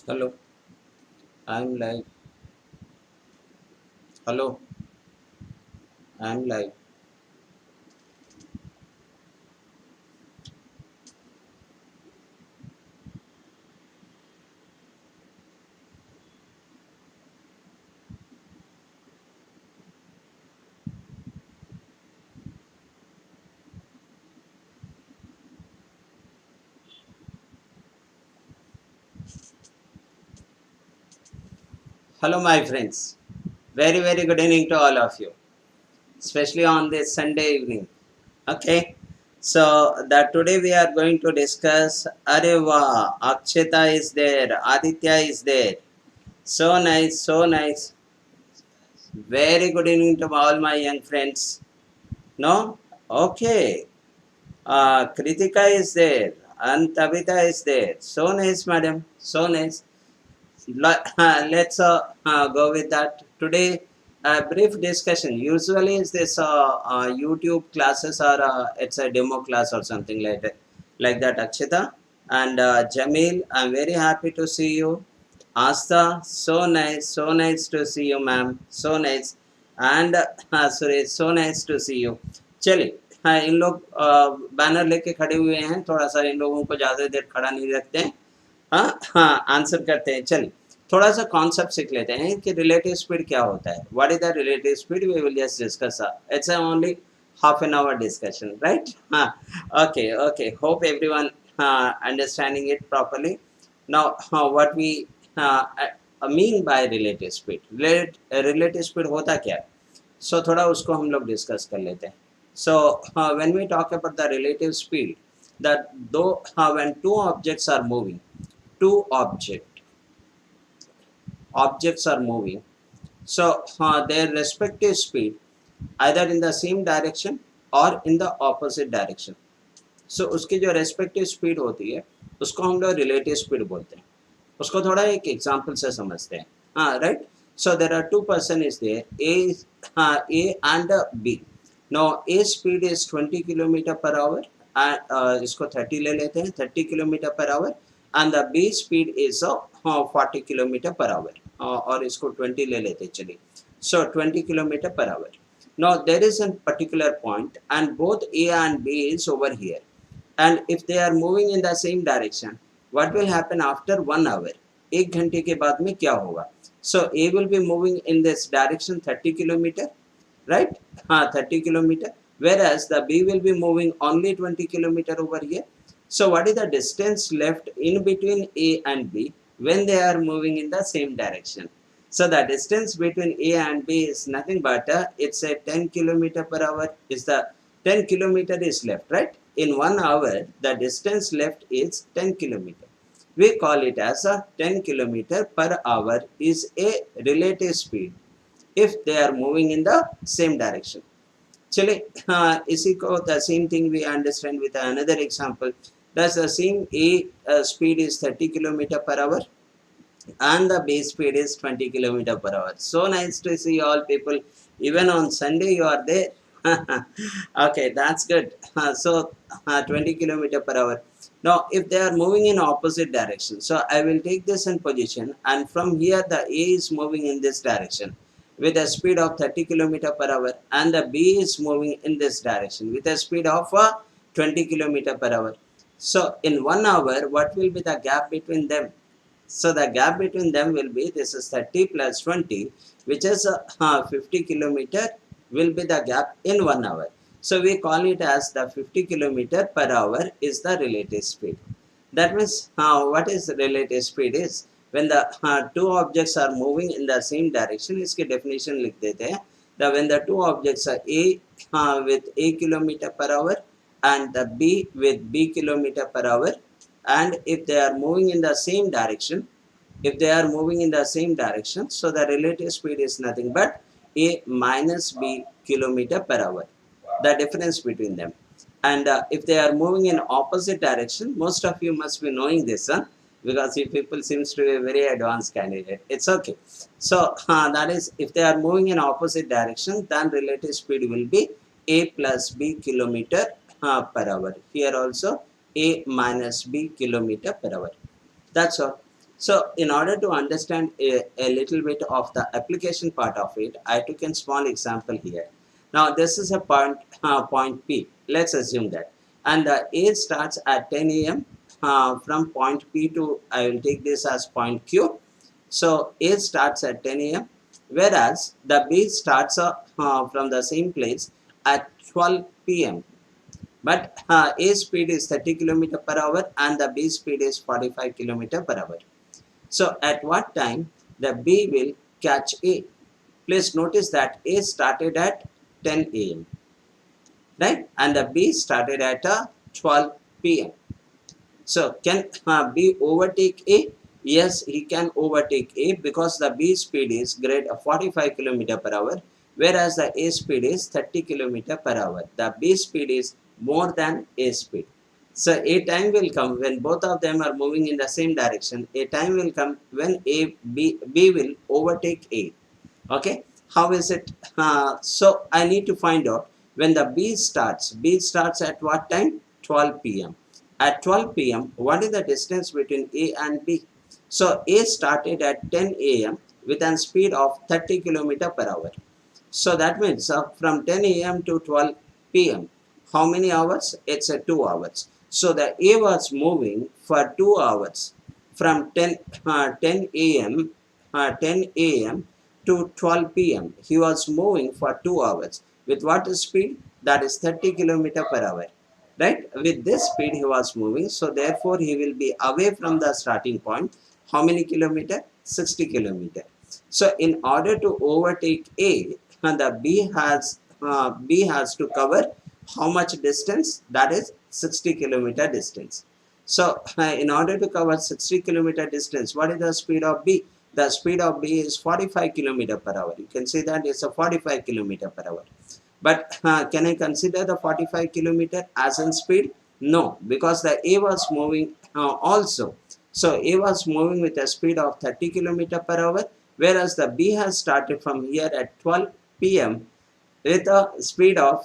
Hello, I'm live. Hello, I'm live. Hello, my friends. Very good evening to all of you, especially on this Sunday evening. Okay, so that today we are going to discuss. Areva, Akshita is there, Aditya is there. So nice, so nice. Very good evening to all my young friends. No, okay. Kritika is there, and Tabitha is there. So nice, madam. So nice. Let's go with that today. A brief discussion. Usually, is this YouTube classes or it's a demo class or something like that. Akshita and Jamil, I'm very happy to see you. Asta, so nice to see you, ma'am. So nice. And Suresh, so nice to see you. चलिए हाँ इन लोग banner लेके खड़े हुए हैं थोड़ा सा इन लोगों को ज़्यादा देर खड़ा नहीं रखते हैं हाँ हाँ आंसर करते हैं चलिए थोड़ा सा कॉन्सेप्ट सीख लेते हैं कि रिलेटिव स्पीड क्या होता है what is the relative speed we will just discuss it's only half an hour discussion right okay hope everyone understanding it properly now what we mean by relative speed relative speed होता क्या है so थोड़ा उसको हम लोग discuss कर लेते हैं so when we talk about the relative speed that though when two objects are moving two objects are moving so their respective speed either in the same direction or in the opposite direction so उसकी जो respective speed होती है उसको हम लोग relative speed बोलते हैं उसको थोड़ा एक एग्जांपल से समझते हैं हाँ right so there are two person is there A and B now A speed is 20 kilometer per hour and इसको 30 ले लेते हैं 30 kilometer per hour and the B speed is 40 kilometer per hour और इसको 20 ले लेते चलिए so 20 kilometer per hour now there is a particular point and both A and B is over here and if they are moving in the same direction what will happen after 1 hour एक घंटे के बाद में क्या होगा so A will be moving in this direction 30 kilometer right 30 kilometer whereas the B will be moving only 20 kilometer over here so what is the distance left in between A and B when they are moving in the same direction so the distance between A and B is nothing but it's a 10 kilometer per hour is the 10 kilometer is left right in 1 hour the distance left is 10 kilometer we call it as a 10 kilometer per hour is a relative speed if they are moving in the same direction चले इसी को the same thing we understand with another example that's the same A speed is 30 kilometer per hour and the base speed is 20 kilometer per hour so nice to see all people even on Sunday you are there okay that's good 20 kilometer per hour now if they are moving in opposite direction so I will take this in position and from here the A is moving in this direction with a speed of 30 kilometer per hour and the B is moving in this direction with a speed of 20 kilometer per hour so in 1 hour what will be the gap between them so the gap between them will be this is 30 plus 20 which is 50 kilometer will be the gap in 1 hour. So we call it as the 50 kilometer per hour is the relative speed. That means what is the relative speed is when the two objects are moving in the same direction इसकी definition लिख देते हैं that when the two objects are A with A kilometer per hour and the B with B kilometer per hour and if they are moving in the same direction so the relative speed is nothing but A minus B kilometer per hour the difference between them and if they are moving in opposite direction most of you must be knowing this because you people seems to be a very advanced candidate it's okay so that is if they are moving in opposite direction then relative speed will be A plus B kilometer per hour here also A minus B kilometer per hour that's all So in order to understand a little bit of the application part of it, I took a small example here. Now this is a point P. Let's assume that, and the A starts at 10 a.m. From point P to, I will take this as point Q. So A starts at 10 a.m. whereas the B starts from the same place at 12 p.m. But A speed is 30 km per hour and the B speed is 45 km per hour. So at what time the B will catch A? Please notice that A started at 10 a.m. right, and the B started at 12 p.m. So can B overtake A? Yes, he can overtake A because the B speed is great 45 km per hour, whereas the A speed is 30 km per hour. The B speed is more than A speed. So a time will come when both of them are moving in the same direction. A time will come when B will overtake A. Okay, how is it? So I need to find out when the B starts. B starts at what time? 12 p.m. At 12 p.m., what is the distance between A and B? So A started at 10 a.m. with a speed of 30 km per hour. So that means from 10 a.m. to 12 p.m. How many hours? It's 2 hours. So the A was moving for 2 hours from 10 a.m. 10 a.m. to 12 p.m. He was moving for 2 hours. With what speed? That is 30 km per hour. Right? With this speed he was moving. So therefore he will be away from the starting point. How many kilometer? 60 kilometer. So in order to overtake A, the B has to cover how much distance? That is 60 kilometer distance. So in order to cover 60 kilometer distance, what is the speed of B? The speed of B is 45 kilometer per hour. You can see that it's a 45 kilometer per hour. But can I consider the 45 kilometer as in speed? No, because the A was moving also. So A was moving with a speed of 30 kilometer per hour, whereas the B has started from here at 12 p.m. with a speed of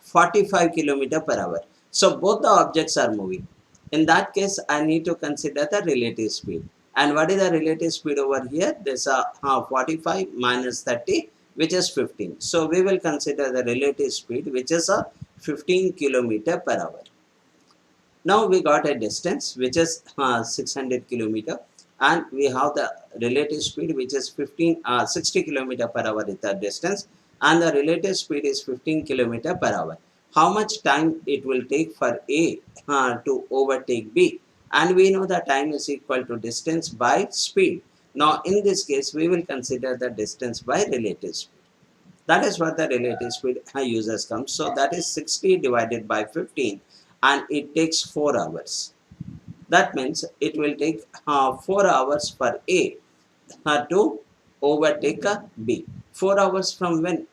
45 km per hour. So both the objects are moving. In that case, I need to consider the relative speed. And what is the relative speed over here? There's a 45 minus 30, which is 15. So we will consider the relative speed, which is a 15 km per hour. Now we got a distance which is 600 km, and we have the relative speed which is 60 km per hour is the distance, and the relative speed is 15 km per hour. How much time it will take for A to overtake B? And we know that time is equal to distance by speed. Now in this case we will consider the distance by relative speed. That is what the relative speed uses comes. So that is 60 divided by 15, and it takes 4 hours. That means it will take 4 hours for A to overtake B. 4 hours from when?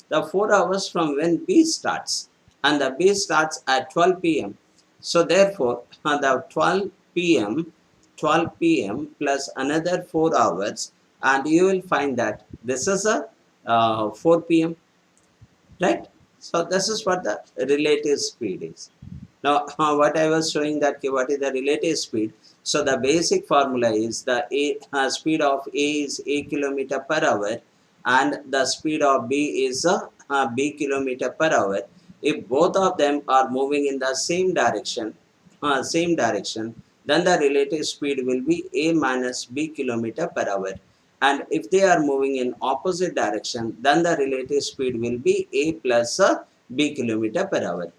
The 4 hours from when B starts, and the B starts at 12 p.m. So therefore the 12 p.m. plus another 4 hours, and you will find that this is a 4 p.m. right? So this is what the relative speed is. Now what I was showing that what is the relative speed. So the basic formula is the speed of A is A kilometer per hour, and the speed of B is B kilometer per hour. If both of them are moving in the same direction, then the relative speed will be A minus B kilometer per hour. And if they are moving in opposite direction, then the relative speed will be A plus B kilometer per hour.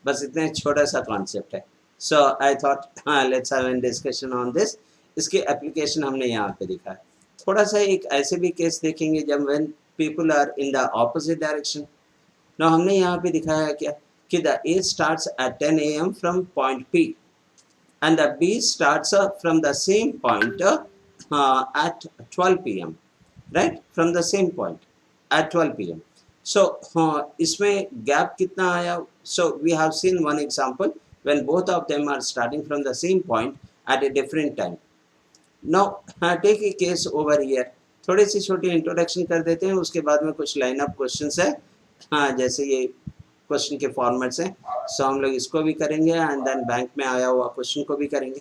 बस इतना छोटा सा concept है. So I thought let's have an discussion on this. इसके application हमने यहाँ पे दिखा है. थोड़ा सा एक ऐसे भी केस देखेंगे जब when people are in the opposite direction. Now हमने यहाँ पे दिखाया क्या कि the A starts at 10 a.m. from point P and the B starts from the same point at 12 p.m. right, from the same point at 12 p.m. So इसमें gap कितना आया? So we have seen one example when both of them are starting from the same point at a different time. Now take a case over here. थोड़ी सी छोटी introduction कर देते हैं, उसके बाद में कुछ लाइन अप क्वेश्चंस है. हाँ, जैसे ये क्वेश्चन के फॉर्मेट्स हैं, सो हम लोग इसको भी करेंगे एंड देन बैंक में आया हुआ क्वेश्चन को भी करेंगे.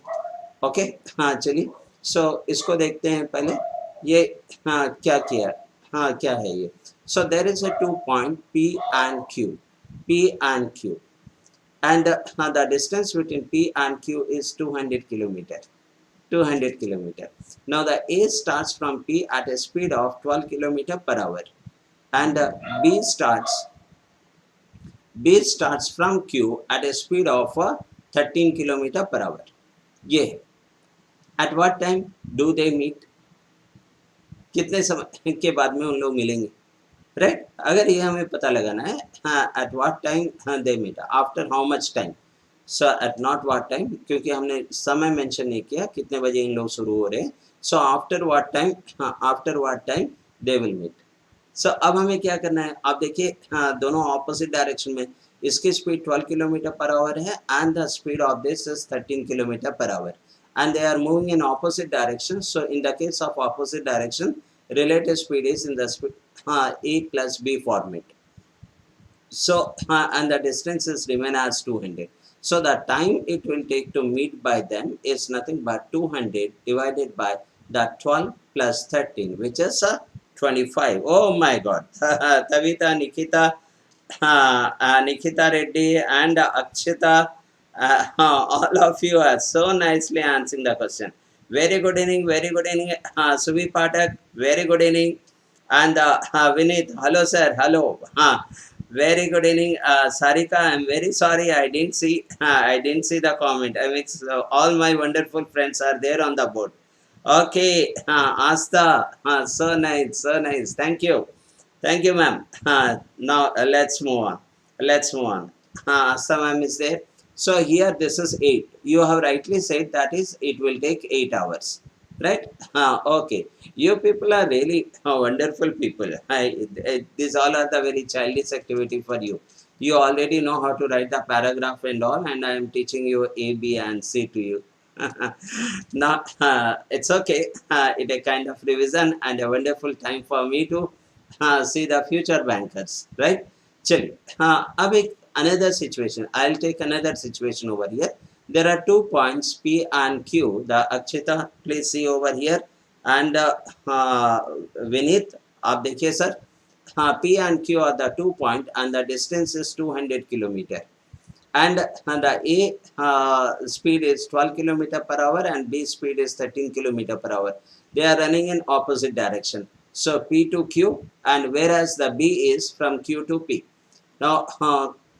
ओके, हाँ चलिए. सो इसको देखते हैं पहले ये क्या किया क्या है ये. So there is a 2 point P and Q. P and Q. And the distance between P and Q is 200 kilometer. 200 kilometer. Now the A starts from P at a speed of 12 kilometer per hour. And B starts from Q at a speed of 13 kilometer per hour. ये at what time do they meet? कितने समय के बाद में उन लोग मिलेंगे, right? अगर ये हमें पता लगाना है, हाँ, at what time they meet, after how much time. So at not what time, क्योंकि हमने समय मेंशन नहीं किया कितने बजे इन लोग शुरू हो रहे हैं. सो आफ्टर व्हाट टाइम, हाँ, after what time they will meet. So अब हमें क्या करना है, आप देखिए, हाँ, दोनों ऑपोजिट डायरेक्शन में. इसकी स्पीड 12 किलोमीटर पर आवर है and the speed of this is 13 kilometre per hour, and they are moving in opposite directions. So in the case of opposite direction, relative speed is in the A plus B format. So and the distance is remain as 200. So the time it will take to meet by them is nothing but 200 divided by the 12 plus 13, which is 25. Oh my God. Tavita, Nikita, Nikita Reddy and Akshita, all of you are so nicely answering the question. Very good evening, very good evening. Suvi Patak, very good evening. And Vinith, hello sir, hello. Very good evening. Sarika, I'm very sorry I didn't see the comment. I mean, all my wonderful friends are there on the board. Okay, Asta, so nice, so nice. Thank you, ma'am. Now let's move on. Asta ma'am is there. So here this is 8. You have rightly said that is it will take 8 hours, right? Okay. You people are really wonderful people. These all are the very childish activity for you. You already know how to write the paragraph and all, and I am teaching you A, B, and C to you. Now it's okay. It's a kind of revision and a wonderful time for me to see the future bankers, right? चलिए, अब एक another situation. I'll take another situation over here. There are 2 points P and Q. The Akshita, please see over here, and Vinith, आप देखिए sir, P and Q are the 2 point and the distance is 200 kilometer. And the A speed is 12 kilometer per hour and B speed is 13 kilometer per hour. They are running in opposite direction. So P to Q, and whereas the B is from Q to P. Now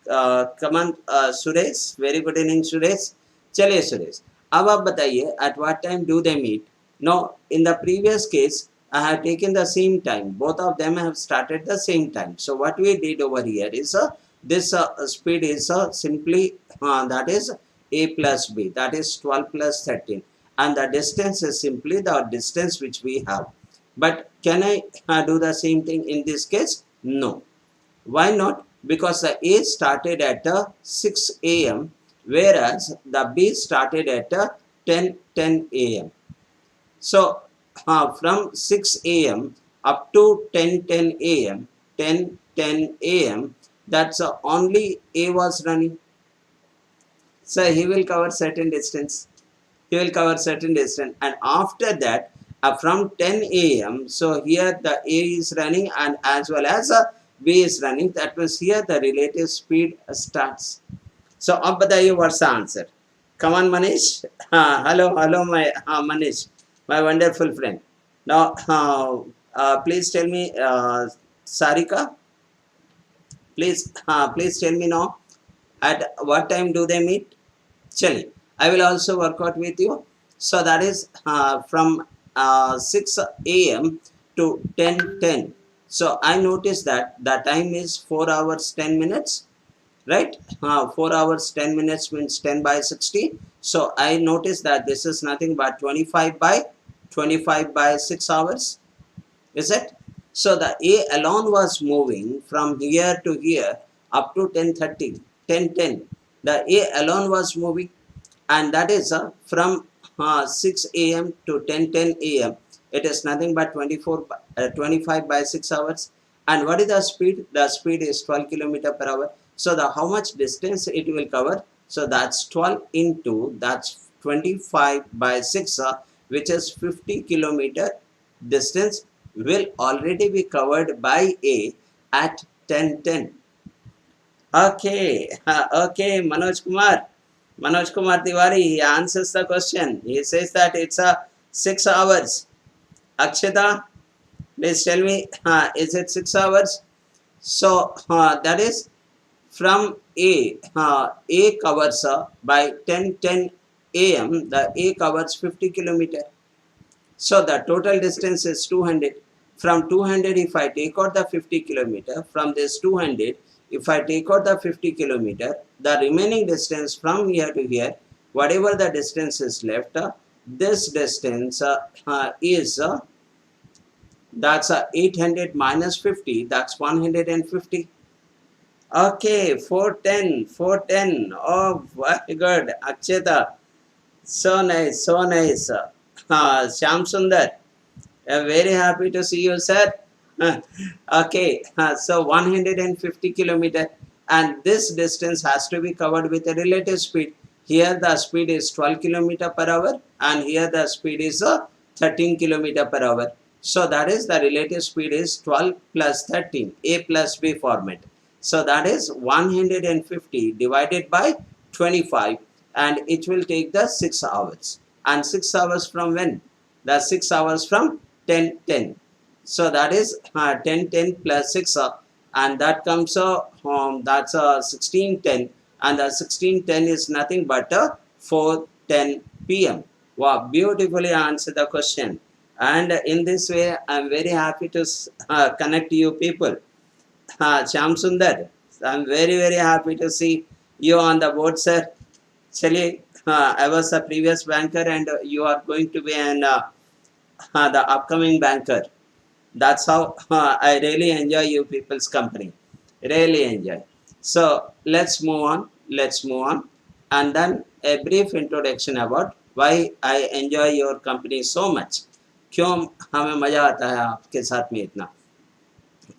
come on, Suresh, very good evening Suresh. चलिए Suresh, अब आप बताइए at what time do they meet? Now in the previous case I have taken the same time, both of them have started the same time. So what we did over here is this speed is simply that is A plus B, that is 12 plus 13, and the distance is simply the distance which we have. But can I do the same thing in this case? No. Why not? Because the A started at 6 a.m. whereas the B started at 10 a.m. So from 6 a.m. up to 10 a.m., 10 a.m., that's only A was running. So he will cover certain distance. And after that, from 10 a.m., so here the A is running and as well as B is running. That means here the relative speed starts. So अब बताइए what's the answer? Come on Manish. Hello my Manish, my wonderful friend. Now please tell me, Sarika, please tell me now at what time do they meet? Chali, I will also work out with you. So that is from 6 a.m. to 10:10. So I noticed that the time is 4 hours 10 minutes, right? 4 hours 10 minutes means 10 by 60. So I noticed that this is nothing but 25 by 6 hours. Is it? So the A alone was moving from here to here up to 10:30, 10:10. The A alone was moving, and that is from 6 a.m. to 10:10 a.m. It is nothing but 25 by 6 hours. And what is the speed? The speed is 12 kilometer per hour. So the how much distance it will cover? So that's 12 into that's 25 by 6, which is 50 kilometer distance, will already be covered by A at 10:10. Okay, okay, Manoj Kumar Tiwari, he answers the question. He says that it's a 6 hours. Akshita, please tell me, is it 6 hours? So that is from A covers by 10:10 a.m. The A covers 50 kilometer. So the total distance is 200. From 200, if I take out the 50 kilometer, from this 200, if I take out the 50 kilometer, the remaining distance from here to here, whatever the distance is left, this distance is that's 800 minus 50, that's 150. Okay, 410. Oh, very good, Akshita. So nice, so nice. Shyam Sundar, I'm very happy to see you, sir. Okay, so 150 kilometer, and this distance has to be covered with a relative speed. Here the speed is 12 kilometer per hour, and here the speed is 13 kilometer per hour. So that is the relative speed is 12 plus 13, A plus B format. So that is 150 divided by 25, and it will take the 6 hours. And 6 hours from when? The 6 hours from 10:10. So that is 10:10 plus 6, and that comes that's 16:10, and the 16:10 is nothing but 4:10 p.m. Wow, beautifully answered the question. And in this way, I'm very happy to connect you people. Shyam Sundar, I'm very happy to see you on the board, sir. Chaliye, I was a previous banker, and you are going to be the upcoming banker. That's how I really enjoy you people's company. Really enjoy. So let's move on. Let's move on. And then a brief introduction about why I enjoy your company so much. क्यों हमें मजा आता है आपके साथ में इतना.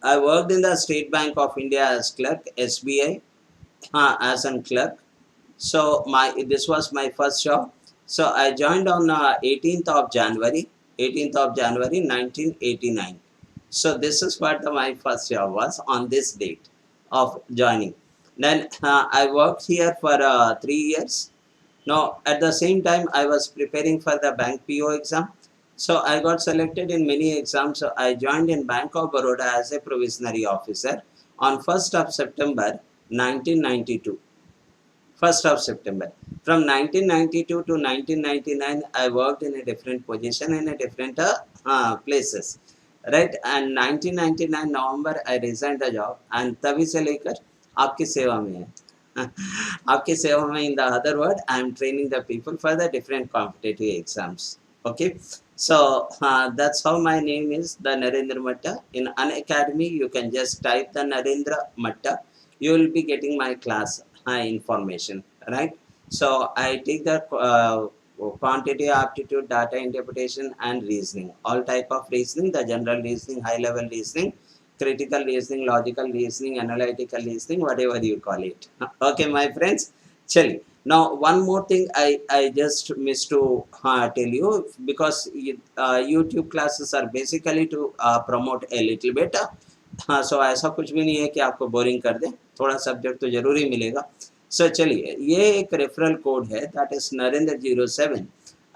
I worked in the State Bank of India as clerk, SBI, as a clerk. So this was my first job. So I joined on 18th of January 1989. So this is what my first job was on this date of joining. Then I worked here for 3 years. Now at the same time I was preparing for the bank PO exam. So I got selected in many exams. So I joined in Bank of Baroda as a provisionary officer on 1st of September 1992. 1st of September. From 1992 to 1999, I worked in a different position in a different places. Right, and 1999 November I resigned the job, and तभी से लेकर आपकी सेवा में है. आपकी सेवा में, in the other word, I am training the people for the different competitive exams. Okay, so that's how my name is, the Narendra Matta. In Unacademy, you can just type the Narendra Matta. You will be getting my class information, right? So I take the quantitative aptitude, data interpretation, and reasoning. All type of reasoning, the general reasoning, high level reasoning, critical reasoning, logical reasoning, analytical reasoning, whatever you call it. Okay, my friends. Chali. Now, one more thing I just missed to tell you, because YouTube classes are basically to promote a little bit. So ऐसा कुछ भी नहीं है कि आपको boring कर दे, थोड़ा subject तो जरूरी मिलेगा. So चलिए, ये एक रेफरल कोड है, that is Narendra07,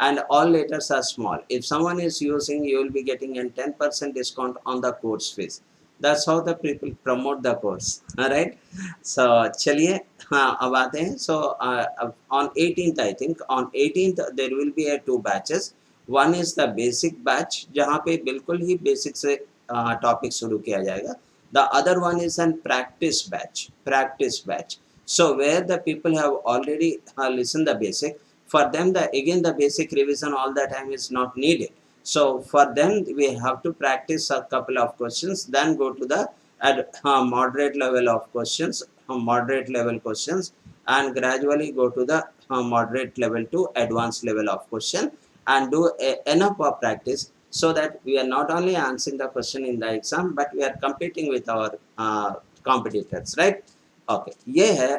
and all letters are small. If someone is using, you will be getting a 10% discount on the course fees. That's how the people promote the course. All right. So चलिए, अब आते हैं. So on 18th, I think on 18th there will be a 2 batches. One is the basic batch, जहाँ पे बिल्कुल ही basic से topic शुरू किया जाएगा. The other one is an practice batch. So where the people have already listened the basic, for them again the basic revision all the time is not needed. So for them we have to practice a couple of questions, then go to the moderate level of questions, and gradually go to the moderate level to advanced level of question, and do enough of practice, so that we are not only answering the question in the exam, but we are competing with our competitors, right? Okay, ये है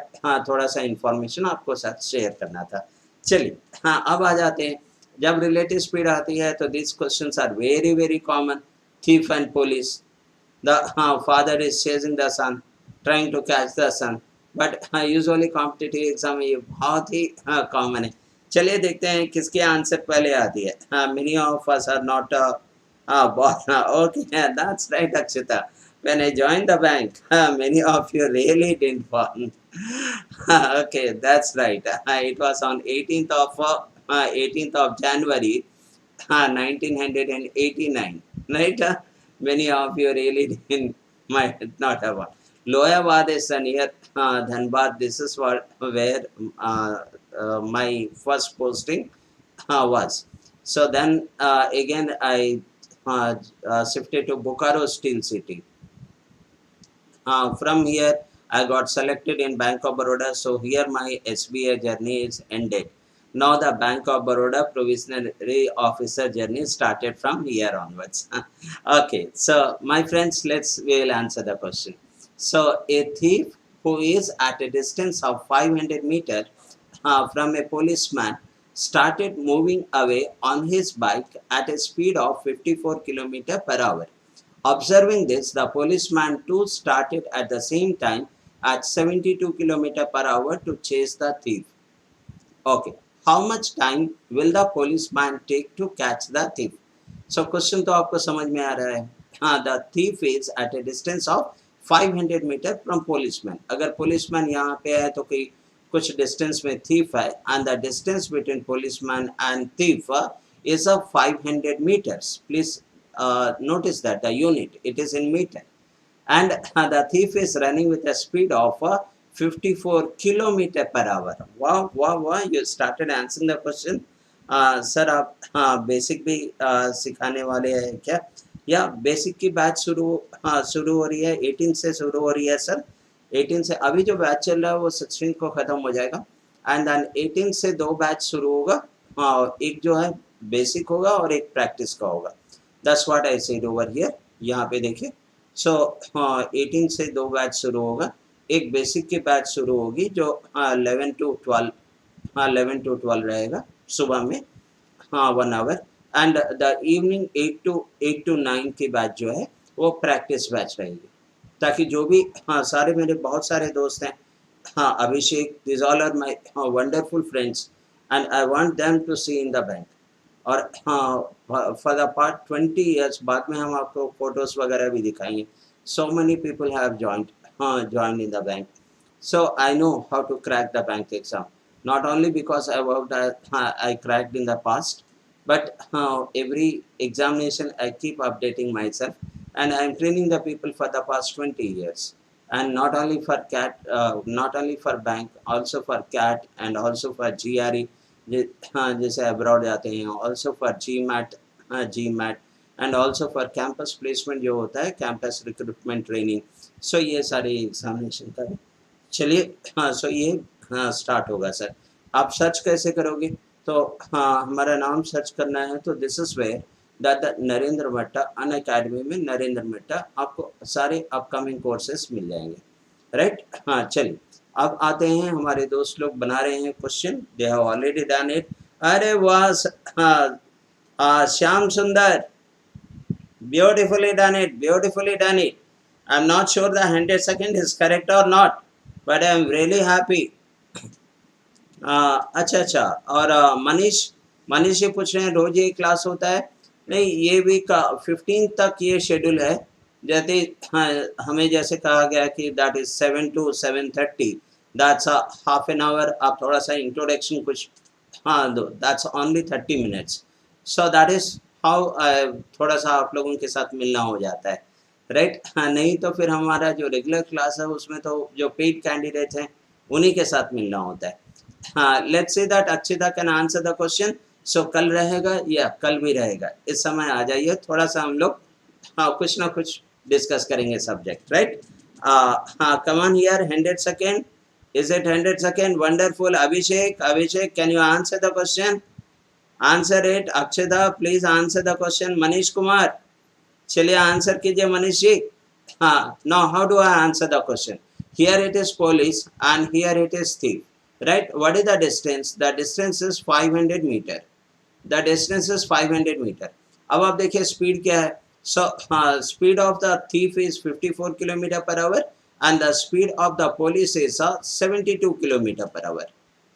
थोड़ा सा information आपको साथ share करना था. चलिए, अब आ जाते हैं. जब रिलेटिव स्पीड आती है तो this questions are very very common. Thief and police. The father is chasing the son, trying to catch the son. But usually competitive exam में ये बहुत ही कॉमन है. चलिए देखते हैं किसके आंसर पहले आती है. Many of us are not born. Okay, that's right, Akshita. When I joined the bank, many of you really didn't born. Okay, that's right. It was on 18th of January, 1989. Right? Many of you really didn't, might not have one. Loyabad is near Dhanbad. This is where my first posting was. So then again I shifted to Bokaro Steel City. From here I got selected in Bank of Baroda. So here my SBI journey is ended. Now the Bank of Baroda provisionary officer journey started from here onwards. Okay, so my friends, we will answer the question. So a thief who is at a distance of 500 meters from a policeman started moving away on his bike at a speed of 54 kilometers per hour. Observing this, the policeman too started at the same time at 72 kilometers per hour to chase the thief. Okay. How much time will the policeman take to catch the thief? So question तो आपको समझ में आ रहा है. The thief is at a distance of 500 meter from policeman. अगर policeman यहाँ पे है तो कोई कुछ distance में thief है, and the distance between policeman and thief is of 500 meters. Please notice that the unit, it is in meter, and the thief is running with a speed of 54 kilometer per hour. Wow, wow, wow, you started answering the question. Sir आप basic भी सिखाने वाले हैं क्या, या basic की batch शुरू हो रही है 18 से शुरू हो रही है सर. 18 से अभी जो बैच चल रहा है वो 16 को ख़त्म हो जाएगा, एंड देन 18 से 2 बैच शुरू होगा. एक जो है बेसिक होगा और एक प्रैक्टिस का होगा. That's what I said over here. यहाँ पे देखिए. सो 18 से 2 बैच शुरू होगा. एक बेसिक की बैच शुरू होगी जो 11 to 12 रहेगा सुबह में 1 hour, and the evening 8 to 9 की बैच जो है वो प्रैक्टिस बैच रहेगी, ताकि जो भी सारे मेरे बहुत सारे दोस्त हैं, Abhishek, this all are my wonderful friends and I want them to see in the bank. और फॉर द पार्ट 20 ईयर्स बाद में हम आपको फोटोज़ वगैरह भी दिखाएंगे. So many people have joined in the bank. So I know how to crack the bank exam. Not only because I cracked in the past, but every examination I keep updating myself, and I am training the people for the past 20 years. And not only for CAT, not only for bank, also for CAT and also for GRE, जैसे abroad जाते हैं, also for GMAT, and also for campus placement जो होता है, campus recruitment training. सो ये सारे examination का. चलिए सो ये स्टार्ट होगा सर. आप सर्च कैसे करोगे, तो हमारा नाम सर्च करना है, तो this is where the Narendra Matta Unacademy में नरेंद्र मट्टा आपको सारे अपकमिंग कोर्सेज मिल जाएंगे. राइट. चलिए अब आते हैं, हमारे दोस्त लोग बना रहे हैं question. They have already done it. अरे वाह श्याम सुंदर, beautifully done it. I'm not sure the 100 is correct or not, but I'm really happy. अच्छा. और मनीष ये पूछ रहे हैं रोज ये क्लास होता है. नहीं, ये वीक 15 तक ये शेड्यूल है. जैसे हमें जैसे कहा गया कि that is 7 to 7:30, that's half an our. आप थोड़ा सा इंट्रोडक्शन कुछ दो, that's only 30 minutes. So that is how थोड़ा सा आप लोगों के साथ मिलना हो जाता है. राइट. नहीं तो फिर हमारा जो रेगुलर क्लास है उसमें तो जो पेड कैंडिडेट हैं उन्हीं के साथ मिलना होता है. Let's say that Akshita can answer the question. So कल रहेगा या कल भी रहेगा, इस समय आ जाइए, थोड़ा सा हम लोग कुछ ना कुछ डिस्कस करेंगे subject. Right. Come on here. 100 second. Is it 100 second? Wonderful. Abhishek can you answer the question? Answer it. Akshita please answer the question. Manish Kumar चलिए आंसर कीजिए Manish ji. Now how do I answer the question? Here it is police and here it is thief. Right. What is the distance? The distance is 500 meter. The distance is 500 metre. अब आप देखिए speed क्या है। So speed of the thief is 54 kilometre per hour and the speed of the police is 72 kilometer per hour,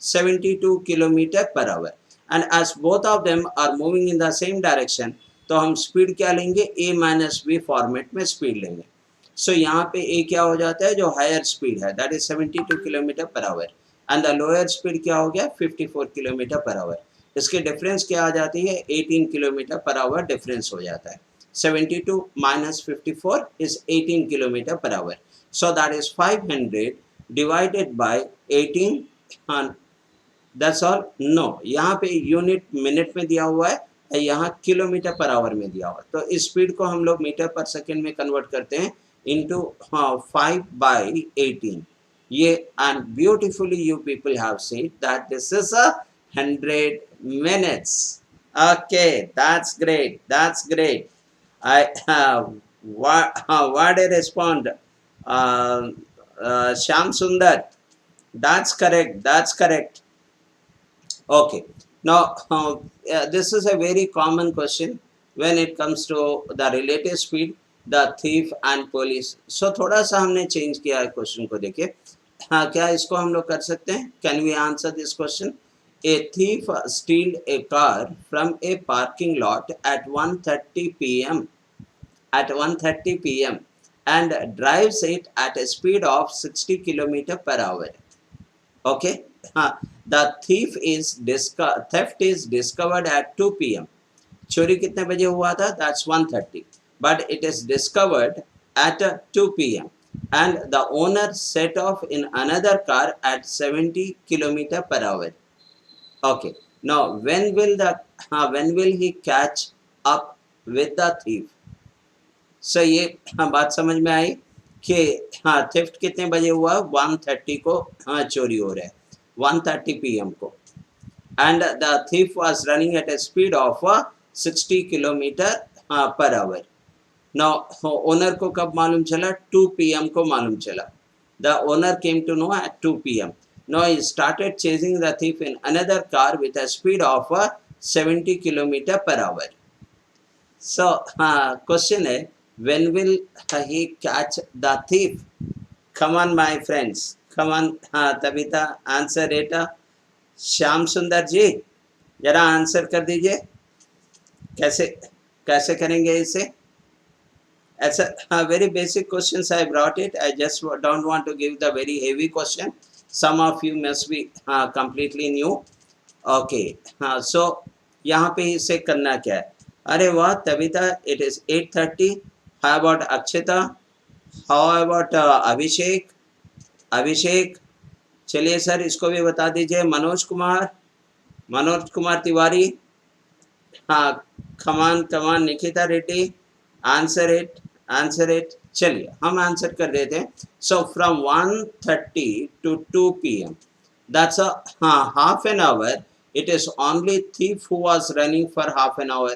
72 kilometer per hour, and as both of them are moving in the same direction, तो हम speed क्या लेंगे, a minus B format में speed लेंगे। सो यहाँ पे a क्या हो जाता है, जो हायर स्पीड है that is 72 kilometre per hour, and the lower speed क्या हो गया 54 किलोमीटर पर आवर। इसके डिफरेंस क्या आ जाती है, 18 किलोमीटर पर आवर डिफरेंस हो जाता है। 72 minus 54 is 18 kilometer per hour. So that is 500 divided by 18, and that's all. No, यहाँ पे यूनिट मिनट में दिया हुआ है, यहाँ किलोमीटर पर आवर में दिया हुआ है। तो इस स्पीड को हम लोग मीटर पर सेकेंड में कन्वर्ट करते हैं इंटू 5/18। ये and beautifully you people have said that this is 100 minutes. Okay, that's great, that's great. I what a respond, Shyam Sundar. That's correct, that's correct. Okay, now this is a very common question when it comes to the relative speed, the thief and police. So थोड़ा सा हमने change किया है question को। देखिए हाँ, क्या इसको हम लोग कर सकते हैं, can we answer this question. A thief steals a car from a parking lot at 1:30 p.m. and drives it at a speed of 60 km per hour. Okay, the theft is discovered at 2 p.m. चोरी कितने बजे हुआ था, that's 1:30, but it is discovered at 2 p.m. and the owner set off in another car at 70 km per hour. Okay, now when will he catch up with the thief? So ये बात समझ में आई कि थेफ्ट कितने बजे हुआ, 1:30 को चोरी हो रहा है, 1:30 p.m. को, and the thief was running at a speed of 60 km per hour. Now owner को कब मालूम चला, 2 p.m. को मालूम चला। The owner came to know at 2 p.m. Now he started chasing the thief in another car with a speed of 70 km per hour. So question है, when will he catch the thief? Come on my friends, come on. Tabitha answer it. Shyam Sundar ji जरा answer कर दीजिए, कैसे करेंगे इसे। It's a very basic questions I brought it. I just don't want to give the very heavy question. Some of you must be completely new. Okay, so यहाँ पे इसे करना क्या है। अरे वाह Tabitha, it is 8:30. How about Akshata? How about अभिषेक? चलिए sir इसको भी बता दीजिए। मनोज कुमार तिवारी, हाँ कमान निकिता रेड्डी, आंसर इट। चलिए हम आंसर कर देते हैं। So from 1:30 to 2 p.m. that's a half an hour. It is only thief who was running for half an hour,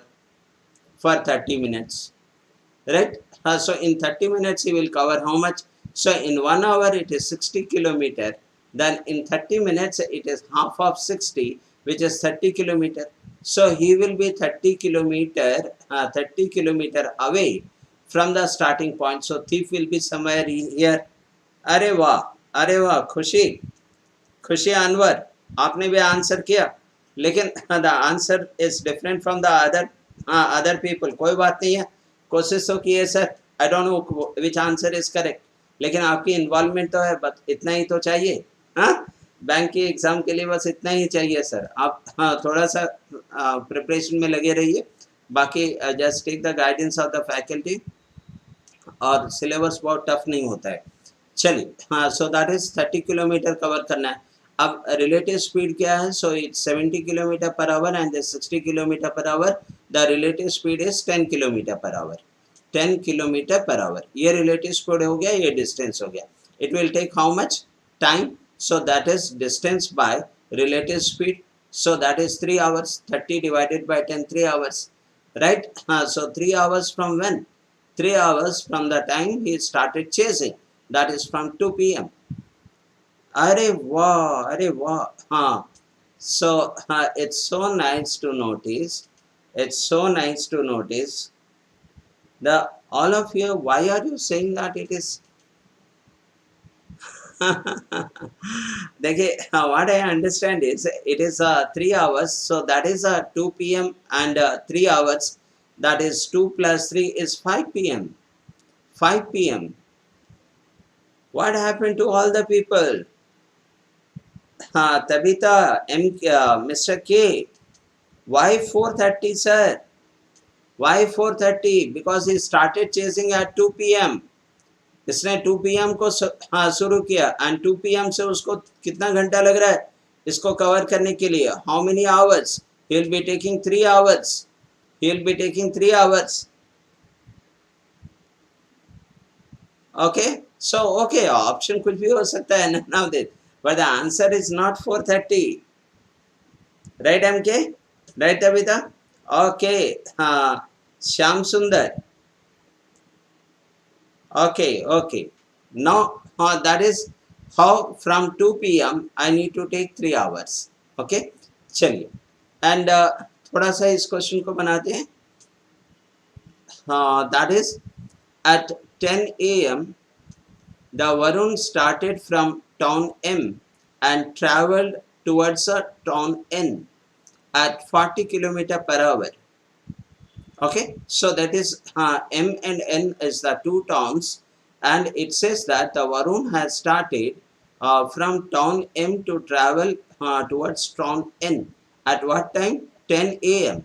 for 30 minutes, right? So in 30 minutes he will cover how much? So in 1 hour it is 60 kilometer. Then in 30 minutes it is half of 60, which is 30 kilometer. So he will be 30 kilometer away from the starting point. So thief will be somewhere here. अरे वाह खुशी अनवर, आपने भी answer किया, लेकिन the answer is different from the other people. कोई बात नहीं है, कोशिश तो की है sir. I don't know which answer is correct, लेकिन आपकी इन्वॉल्वमेंट तो है, बस इतना ही तो चाहिए। बैंक के एग्जाम के लिए बस इतना ही चाहिए सर। आप थोड़ा सा प्रिपरेशन में लगे रहिए, बाकी just take the guidance of the faculty, और सिलेबस बहुत टफ नहीं होता है। चलिए so that is 30 kilometre cover करना है। अब रिलेटिव स्पीड क्या है, so it's 70 kilometre per hour and 60 kilometre per hour. The relative speed is 10 kilometre per hour, 10 kilometre per hour. ये रिलेटिव स्पीड हो गया, ये डिस्टेंस हो गया। It will take how much time, so that is distance by relative speed, so that is 3 hours. 30 divided by 10, 3 hours, right? So 3 hours from when? 3 hours from the time he started chasing, that is from 2 p.m. अरे वाह, हाँ So it's so nice to notice. It's so nice to notice the all of you. Why are you saying that it is? देखिए, what I understand is it is 3 hours, so that is 2 p.m. and 3 hours, that is 2 plus 3 is 5 p.m. 5 p.m. What happened to all the people? Tabitha, Mr. K, why 4:30, sir? Why 4:30? Because he started chasing at 2 p.m. इसने 2 PM को शुरू किया and 2 PM से उसको कितना घंटा लग रहा है इसको कवर करने के लिए? How many hours? He will be taking 3 hours. He will be taking 3 hours. Okay, so okay, option कुछ भी हो सकता है now this, but the answer is not 4:30. Right M K? Right Abita? Okay, Shyam Sundar. Okay, okay. Now that is how from 2 p.m. I need to take 3 hours. Okay, चलिए. And थोड़ा सा इस question को बनाते हैं. That is at 10 a.m. the Varun started from town M and traveled towards town N at 40 km/h. Okay, so that is M and N is the two towns, and it says that the Varun has started from town M to travel towards town N at what time? 10 a.m.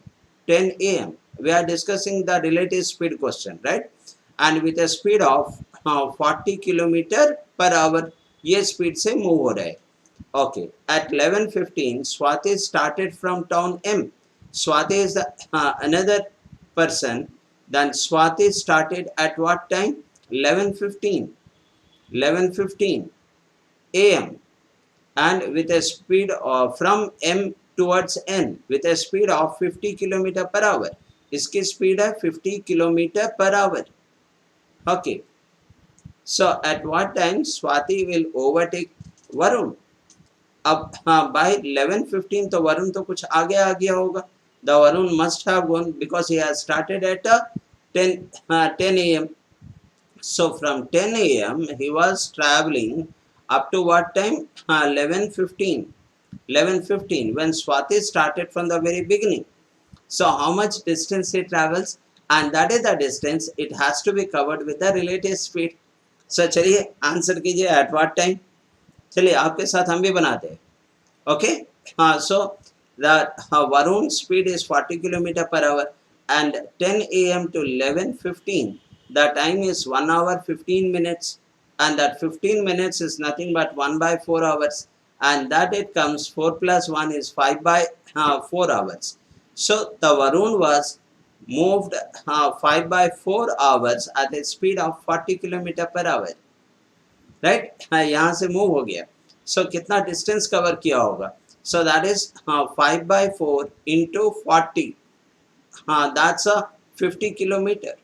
10 a.m. We are discussing the relative speed question, right? And with a speed of 40 km/h, ये speed से move हो रहा है. Okay, at 11:15 Swati started from town M. Swati is the another person. Then Swati started at what time? 11:15 a.m. and with a speed of from M towards N with a speed of 50 km/h. इसकी speed है 50 km/h. Okay, so at what time Swati will overtake Varun? अब by 11:15 तो वरुण तो कुछ आगे आ गया होगा. The Varun must have gone because he has started at 10 a.m. So from 10 a.m. he was traveling up to what time? 11:15. 11:15 when Swati started from the very beginning. So how much distance he travels, and that is the distance it has to be covered with the relative speed. So चलिए answer कीजिए at what time. चलिए आपके साथ हम भी बनाते हैं. Okay, so the Varun speed is 40 km/h and 10 a.m. to 11:15 the time is 1 hour 15 minutes, and that 15 minutes is nothing but 1/4 hours, and that it comes 4 plus 1 is 5/4 hours. So the Varun was moved 5/4 hours at a speed of 40 km/h. Right, यहाँ से move हो गया. सो कितना distance cover किया होगा? So that is 5/4 into 40. That's 50 kilometer.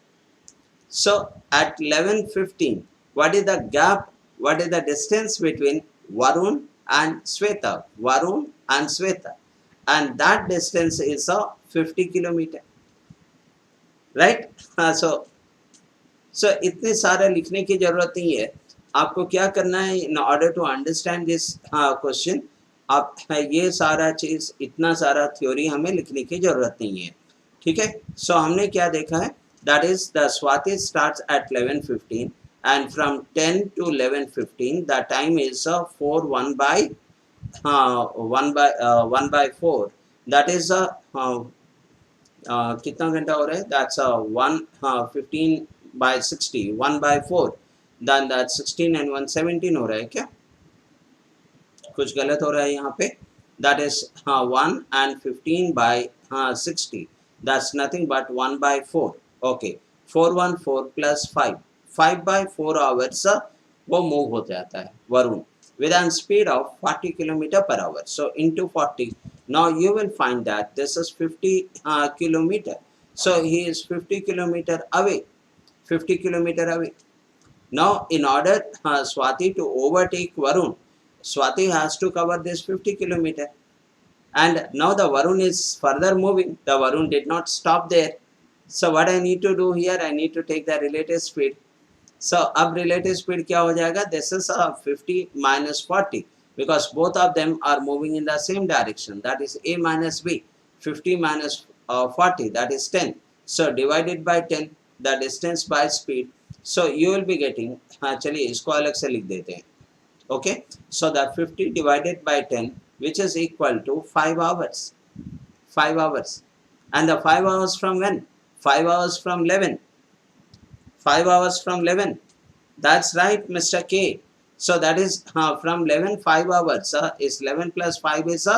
So at 11:15, what is the gap? What is the distance between Varun and Sweta? Varun and Sweta, and that distance is 50 kilometer. Right? So इतने सारे लिखने की जरूरत नहीं है. आपको क्या करना है in order to understand this question? आप ये सारा चीज़ इतना सारा थ्योरी हमें लिखने की ज़रूरत नहीं है. ठीक है. सो हमने क्या देखा है? That is the Swati starts at 11:15 and from 10 to 11:15 the time is 1/4. That is कितना घंटा हो रहा है? That's 115/60. 1/4. Then that's 16 and 117 हो रहा है क्या? कुछ गलत हो रहा है यहाँ पे. That is 1 and 15/60. That's nothing but 1/4. Okay, 414 plus 5. 5/4 hours वो मूव हो जाता है Varun with a speed of 40 km/h. So into 40. Now you will find that this is 50 kilometer. So he is 50 kilometer away. 50 kilometer away. Now in order Swati to overtake Varun, Swati has to cover this 50 kilometer. and now the Varun is further moving. The Varun did not stop there. So what I need to do here, I need to take the relative speed. So अब relative speed क्या हो जाएगा? This is 50 minus 40 because both of them are moving in the same direction. That is A minus B. 50 minus 40, that is 10. So divided by 10, the distance by speed. So you will be getting, चलिए इसको अलग से लिख देते हैं. Okay, so the 50 divided by 10, which is equal to 5 hours. 5 hours. And the 5 hours from when? 5 hours from 11. 5 hours from 11. That's right, Mr. K. So that is from 11, 5 hours is 11 plus 5 is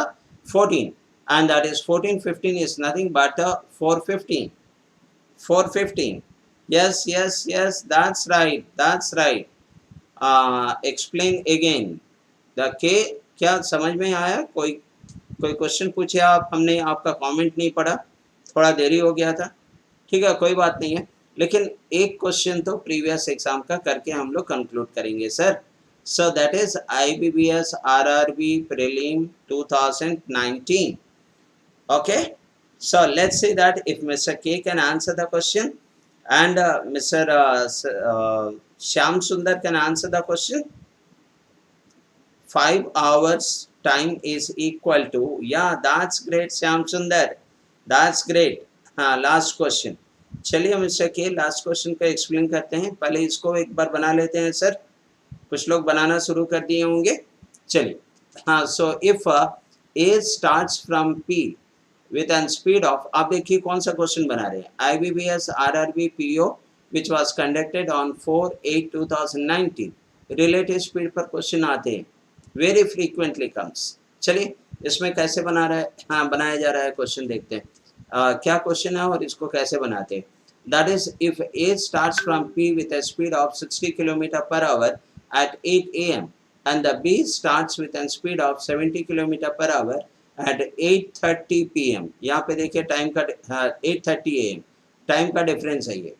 14. And that is 14, 15 is nothing but 415. 415. Yes, yes, yes, that's right, that's right. Explain again. The K, क्या समझ में आया? कोई question पूछे आप, हमने आपका comment नहीं पढ़ा, थोड़ा देरी हो गया था. ठीक है, कोई बात नहीं है, लेकिन एक क्वेश्चन तो प्रीवियस एग्जाम का करके हम लोग कंक्लूड करेंगे sir. So that is IBBS RRB Prelim 2019. Okay, so let's see that if Mr. K can answer the question and Mr. Shyam Sundar can answer the question. 5 hours time is equal to, yeah, that's great Shyam Sundar, that's great. हाँ, last question. चलिए mister के last question को explain करते हैं. पहले इसको एक बार बना लेते हैं सर. कुछ लोग बनाना शुरू कर दिए होंगे. चलिए, हाँ, so if A starts from P with an speed of, आप देखिए कौन सा क्वेश्चन बना रहे हैं. IBBS RRB PO which was conducted on 4/8/2019. Relative speed पर क्वेश्चन आते हैं, वेरी फ्रीक्वेंटली कम्स. चलिए इसमें कैसे बना रहा है, हाँ बनाया जा रहा है क्वेश्चन, देखते हैं क्या क्वेश्चन है और इसको कैसे बनाते हैं. That is if A starts from P with A speed of 60 kilometre per our at 8 AM and the B starts with a speed of 70 kilometre per our at 8:30 PM. यहाँ पे देखिए टाइम का 8:30 AM टाइम का difference है ये,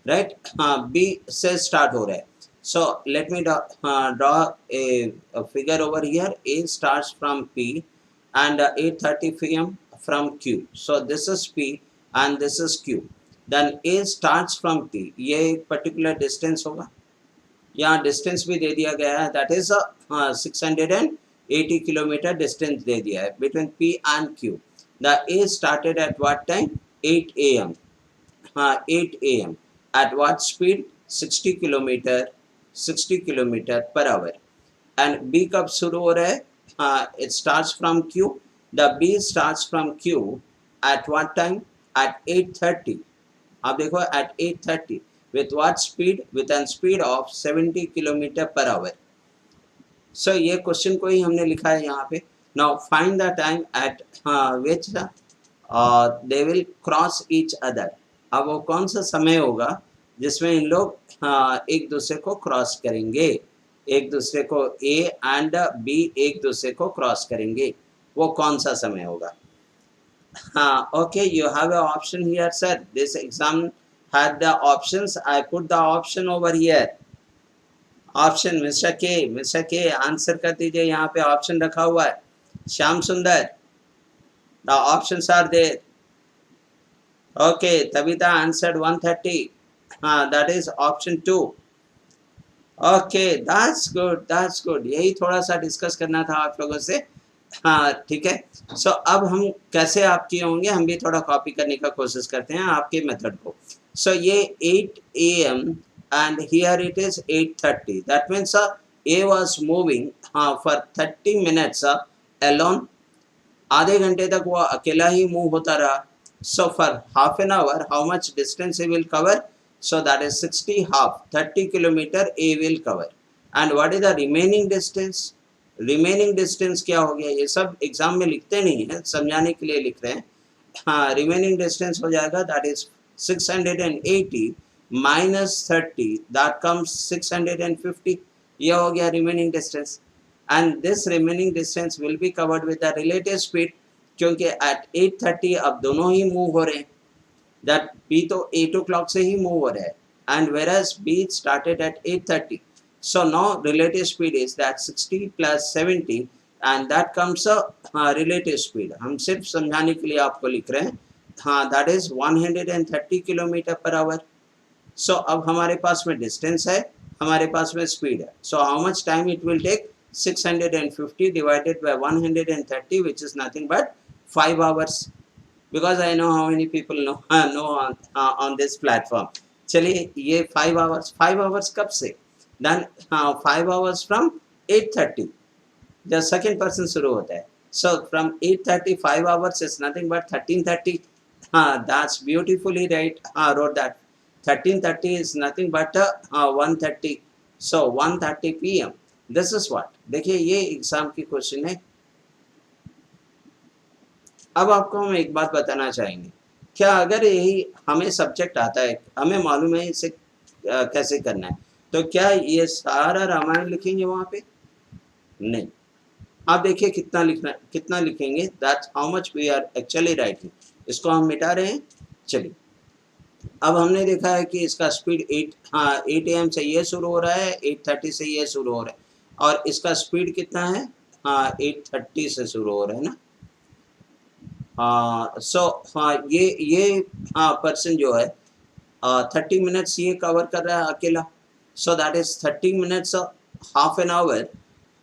right. हाँ, B से start हो रहा है. So let me draw a figure over here. A starts from P and 8:30 PM from Q. So this is P and this is Q. Then A starts from P. ये एक particular distance होगा, यहाँ distance भी दे दिया गया है, that is 680 kilometre distance दे दिया है between P and Q. The A started at what time? 8 AM. हाँ, 8 AM. At what speed? 60 kilometre per hour. And B कब शुरू हो रहा है? It starts from Q. The B starts from Q at what time? At 8:30. आप देखो at 8:30 with what speed? With an speed of 70 kilometre per hour. सो ये question को ही हमने लिखा है यहाँ पे. Now find the time eight which they will cross each other. अब वो कौन सा समय होगा जिसमें इन लोग एक दूसरे को क्रॉस करेंगे, एक दूसरे को A एंड B एक दूसरे को क्रॉस करेंगे, वो कौन सा समय होगा? हाँ, okay, you have a option here sir. This exam had the options. I put the option over here. Option Mr. K answer कर दीजिए. यहाँ पे ऑप्शन रखा हुआ है. श्याम सुंदर, the options are there. Okay, Tabitha answered 1:30. That is option 2. Okay, that's good. यही थोड़ा सा डिस्कस करना था आप लोगों से. हाँ, ठीक है. सो अब हम कैसे आप किए होंगे, हम भी थोड़ा कॉपी करने का कोशिश करते हैं आपके मेथड को. So ये 8 AM and here it is 8:30. That means A was moving for 30 minutes alone. आधे घंटे तक वो अकेला ही मूव होता रहा. So for half an hour, how much distance he will cover? So that is 60 half, 30 kilometer A will cover. And what is the remaining distance? Remaining distance क्या हो गया? ये सब एग्जाम में लिखते नहीं है, समझाने के लिए लिख रहे हैं. हाँ, remaining distance हो जाएगा, that is 680 minus 30, that comes 650. ये हो गया remaining distance. And this remaining distance will be covered with the relative speed, क्योंकि at 8:30 अब दोनों ही मूव हो रहे हैं. that B तो 8 o'clock से ही मूव हो रहा है, and whereas B started at 8:30. So now relative speed is that 60 plus 70 and that comes a relative speed. हम सिर्फ समझाने के लिए आपको लिख रहे हैं. That is 130 kilometre per our. So अब हमारे पास में डिस्टेंस है, हमारे पास में स्पीड है. So how much time it will take? 650 divided by 130, which is nothing but 5 hours. Because I know how many people know on this platform. चलिए ये 5 hours कब से? Then 5 hours from 8:30. The second person शुरू होता है. So from 8:30 5 hours is nothing but 13:30. That's beautifully right. Wrote that. 13:30 is nothing but 1:30. So 1:30 p.m. This is what. देखिए ये exam की क्वेश्चन है. अब आपको हम एक बात बताना चाहेंगे. क्या अगर यही हमें सब्जेक्ट आता है, हमें मालूम है इसे कैसे करना है, तो क्या ये सारा रामायण लिखेंगे वहाँ पे? नहीं. आप देखिए कितना लिखेंगे. That's how much we are actually writing. इसको हम मिटा रहे हैं. चलिए अब हमने देखा है कि इसका स्पीड 8 AM से ये शुरू हो रहा है, 8:30 से ये शुरू हो रहा है, और इसका स्पीड कितना है? 8:30 से शुरू हो रहा है ना. ये पर्सन जो है 30 मिनट्स ये कवर कर रहा है अकेला. So that is 30 minutes half an hour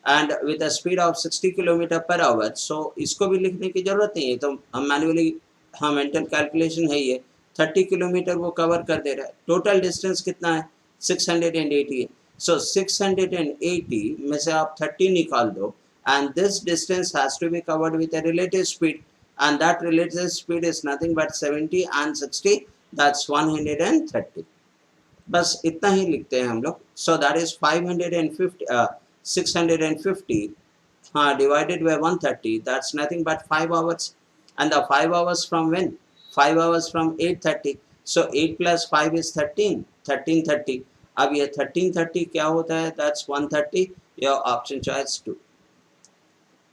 and with a speed of 60 kilometre per hour. So इसको भी लिखने की जरूरत नहीं है, तो हम मैन्युअली मेंटल कैलकुलेशन है ये 30 किलोमीटर वो कवर कर दे रहा है. टोटल डिस्टेंस कितना है? 680 है. सो 680 में से आप 30 निकाल दो, and this distance has to be covered with a relative speed, and that relative speed is nothing but 70 and 60, that's 130. बस इतना ही लिखते हैं हम लोग. So that is 650 divided by 130, that's nothing but 5 hours. And the 5 hours from when? 5 hours from 8:30. So 8 plus 5 is 13:30. अब ये 13:30 क्या होता है? That's 130. Your option choice 2.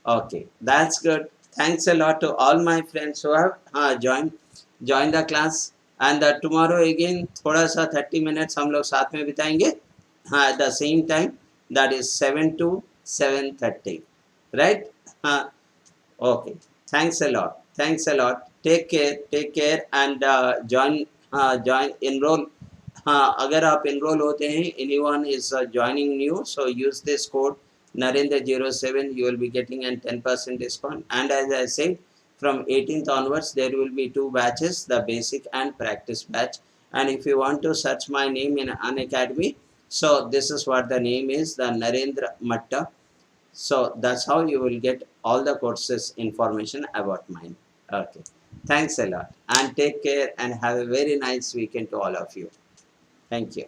Okay, that's good. Thanks a lot to all my friends who have joined the class. And tomorrow again थोड़ा सा 30 minutes हम लोग साथ में बिताएंगे at the same time. That is 7 to 7:30. Right? Okay. Thanks a lot. Take care and join enroll. अगर आप enroll होते हैं, anyone is joining new, so use this code Narendra07. You will be getting a 10% discount. And as I said, from 18th onwards there will be 2 batches, the basic and practice batch. And if you want to search my name in Unacademy, so this is what the name is, the Narendra Matta. So that's how you will get all the courses information about mine. Okay, thanks a lot and take care and have a very nice weekend to all of you. Thank you.